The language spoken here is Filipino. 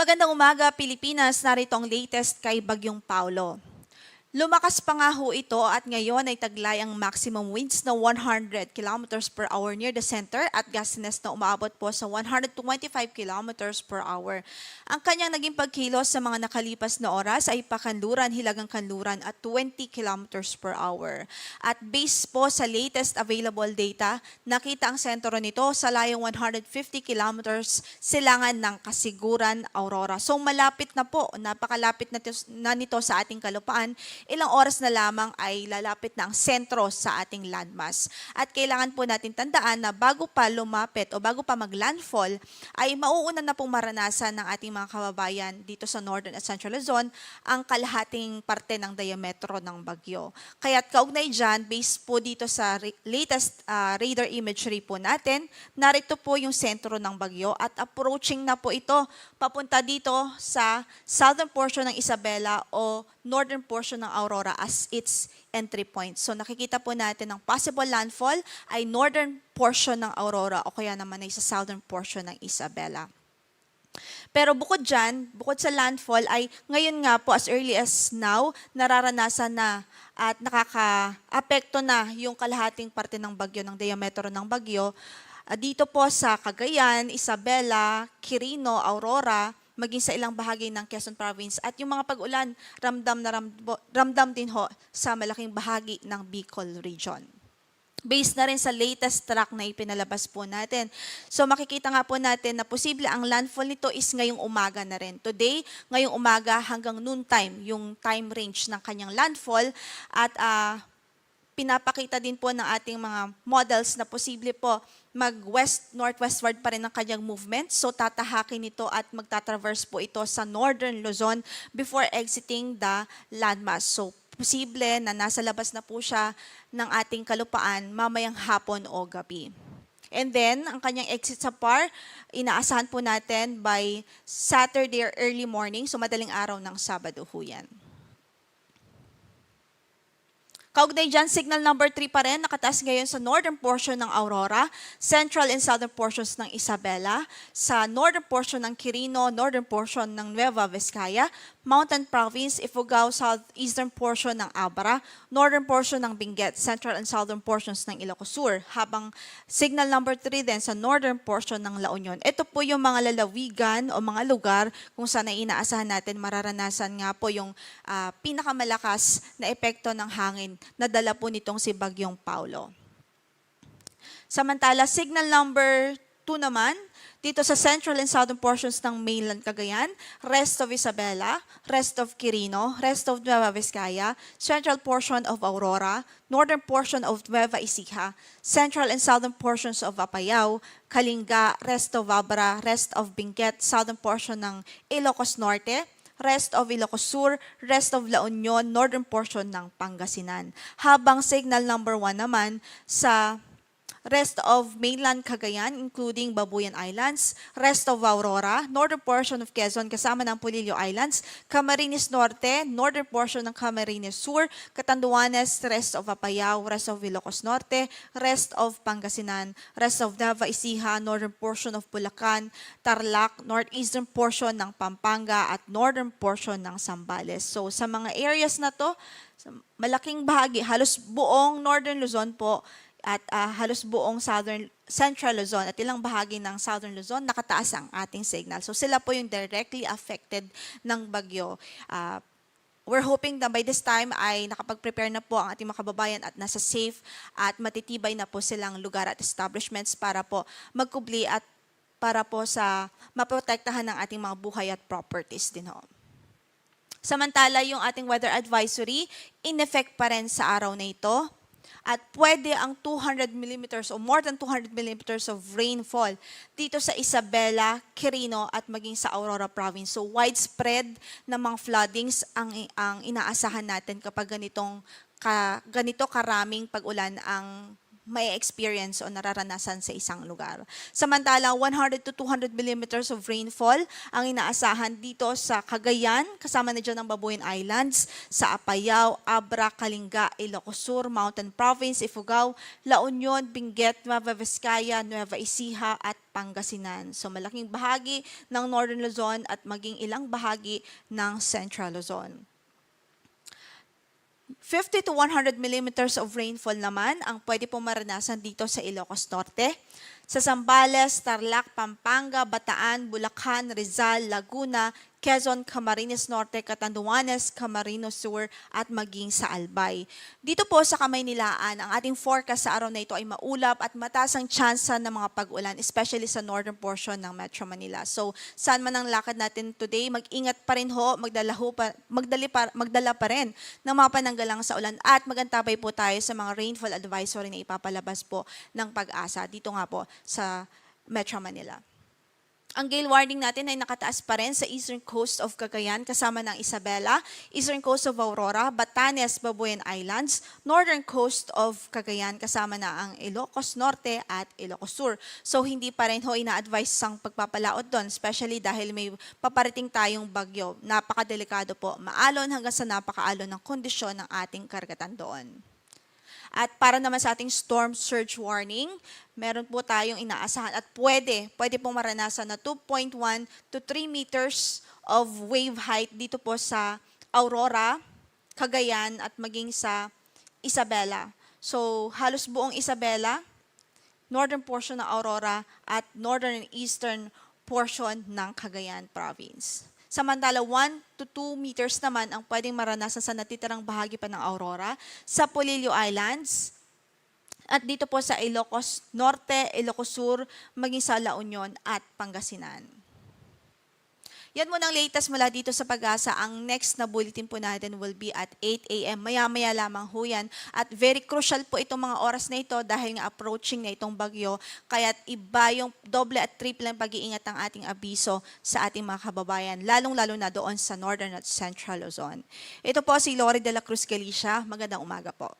Magandang umaga, Pilipinas. Narito ang latest kay Bagyong Paulo. Lumakas pa nga ho ito at ngayon ay taglay ang maximum winds na 100 kilometers per hour near the center at gustiness na umaabot po sa 125 kilometers per hour. Ang kanyang naging pagkilos sa mga nakalipas na oras ay pakanluran, hilagang kanluran at 20 kilometers per hour. At based po sa latest available data, nakita ang sentro nito sa layong 150 kilometers silangan ng Kasiguran, Aurora. So malapit na po, napakalapit na nito sa ating kalupaan. Ilang oras na lamang ay lalapit na ang sentro sa ating landmass. At kailangan po natin tandaan na bago pa lumapit o bago pa mag-landfall, ay mauuna na pong maranasan ng ating mga kababayan dito sa Northern at Central Luzon ang kalahating parte ng diametro ng bagyo. Kaya't kaugnay dyan, based po dito sa latest radar imagery po natin, narito po yung sentro ng bagyo at approaching na po ito papunta dito sa southern portion ng Isabela o northern portion ng Aurora as its entry point. So nakikita po natin ang possible landfall ay northern portion ng Aurora o kaya naman ay sa southern portion ng Isabela. Pero bukod dyan, bukod sa landfall ay ngayon nga po as early as now, nararanasan na at nakaka-apekto na yung kalahating parte ng bagyo, ng diametro ng bagyo. Dito po sa Cagayan, Isabela, Quirino, Aurora, maging sa ilang bahagi ng Quezon Province at yung mga pag-ulan, ramdam din ho sa malaking bahagi ng Bicol Region. Based na rin sa latest track na ipinalabas po natin. So makikita nga po natin na posible ang landfall nito is ngayong umaga na rin. Today, ngayong umaga hanggang noontime, yung time range ng kanyang landfall at pinapakita din po ng ating mga models na posible po mag-west-northwestward pa rin ang kanyang movement. So tatahakin ito at magtatraverse po ito sa northern Luzon before exiting the landmass. So posible na nasa labas na po siya ng ating kalupaan mamayang hapon o gabi. And then, ang kanyang exit sa PAR, inaasahan po natin by Saturday or early morning, so madaling araw ng Sabado ho yan. Kaugnay dyan, signal number 3 pa rin, nakataas ngayon sa northern portion ng Aurora, central and southern portions ng Isabela, sa northern portion ng Quirino, northern portion ng Nueva Vizcaya, Mountain Province, Ifugao, southeastern portion ng Abra, northern portion ng Benguet, central and southern portions ng Ilocos Sur, habang signal number 3 din sa northern portion ng La Union. Ito po yung mga lalawigan o mga lugar kung saan ay inaasahan natin mararanasan nga po yung pinakamalakas na epekto ng hangin na dala po nitong si Bagyong Paulo. Samantala, signal number 2 naman, dito sa central and southern portions ng mainland Cagayan, rest of Isabela, rest of Quirino, rest of Nueva Vizcaya, central portion of Aurora, northern portion of Nueva Ecija, central and southern portions of Apayao, Kalinga, rest of Abra, rest of Benguet, southern portion ng Ilocos Norte, rest of Ilocos Sur, rest of La Union, northern portion ng Pangasinan. Habang signal number 1 naman sa rest of mainland Cagayan, including Babuyan Islands, rest of Aurora, northern portion of Quezon kasama ng Polillo Islands, Camarines Norte, northern portion ng Camarines Sur, Catanduanes, rest of Apayao, rest of Ilocos Norte, rest of Pangasinan, rest of Nueva Ecija, northern portion of Bulacan, Tarlac, northeastern portion ng Pampanga at northern portion ng Zambales. So sa mga areas na to, malaking bahagi, halos buong northern Luzon po, at halos buong Central Luzon at ilang bahagi ng Southern Luzon, nakataas ang ating signal. So sila po yung directly affected ng bagyo. We're hoping na by this time ay nakapag-prepare na po ang ating mga kababayan at nasa safe at matitibay na po silang lugar at establishments para po magkubli at para po sa maprotektahan ng ating mga buhay at properties din ho. Samantala, yung ating weather advisory, in effect pa rin sa araw na ito. At pwede ang 200 millimeters o more than 200 millimeters of rainfall dito sa Isabela, Quirino at maging sa Aurora Province. So widespread na mga floodings ang inaasahan natin kapag ganito karaming pag-ulan ang may experience o nararanasan sa isang lugar. Samantalang 100 to 200 millimeters of rainfall ang inaasahan dito sa Cagayan, kasama na dyan ang Babuyan Islands, sa Apayao, Abra, Kalinga, Ilocos Sur, Mountain Province, Ifugao, La Union, Benguet, Nueva Vizcaya, Nueva Ecija at Pangasinan. So malaking bahagi ng Northern Luzon at maging ilang bahagi ng Central Luzon. 50 to 100 millimeters of rainfall naman ang pwede pong maranasan dito sa Ilocos Norte. Sa Zambales, Tarlac, Pampanga, Bataan, Bulacan, Rizal, Laguna, Quezon, Camarines Norte, Catanduanes, Camarines Sur at maging sa Albay. Dito po sa Kamaynilaan, ang ating forecast sa araw na ito ay maulap at mataas ang tsansa ng mga pag-ulan, especially sa northern portion ng Metro Manila. So, saan man ang lakad natin today, mag-ingat pa rin ho, magdala pa rin ng mga pananggalang sa ulan at magantabay po tayo sa mga rainfall advisory na ipapalabas po ng Pag-asa dito nga po sa Metro Manila. Ang gale warning natin ay nakataas pa rin sa eastern coast of Cagayan kasama ng Isabela, eastern coast of Aurora, Batanes, Babuyan Islands, northern coast of Cagayan kasama na ang Ilocos Norte at Ilocos Sur. So hindi pa rin ho ina-advise ang pagpapalaot doon, especially dahil may paparating tayong bagyo. Napakadelikado po, maalon hanggang sa napakaalon ng kondisyon ng ating karagatan doon. At para naman sa ating storm surge warning, meron po tayong inaasahan at pwede pong maranasan na 2.1 to 3 meters of wave height dito po sa Aurora, Cagayan at maging sa Isabela. So halos buong Isabela, northern portion ng Aurora at northern and eastern portion ng Cagayan Province. Samantala, 1 to 2 meters naman ang pwedeng maranasan sa natitirang bahagi pa ng Aurora, sa Polillo Islands, at dito po sa Ilocos Norte, Ilocos Sur, maging sa La Union at Pangasinan. Yan muna ang latest mula dito sa Pag-asa. Ang next na bulletin po natin will be at 8 a.m. Maya-maya lamang ho yan. At very crucial po itong mga oras na ito dahil nga approaching na itong bagyo. Kaya't iba yung doble at triple ang pag-iingat ng ating abiso sa ating mga kababayan, lalong-lalo na doon sa Northern at Central Luzon. Ito po si Lori de la Cruz Galicia. Magandang umaga po.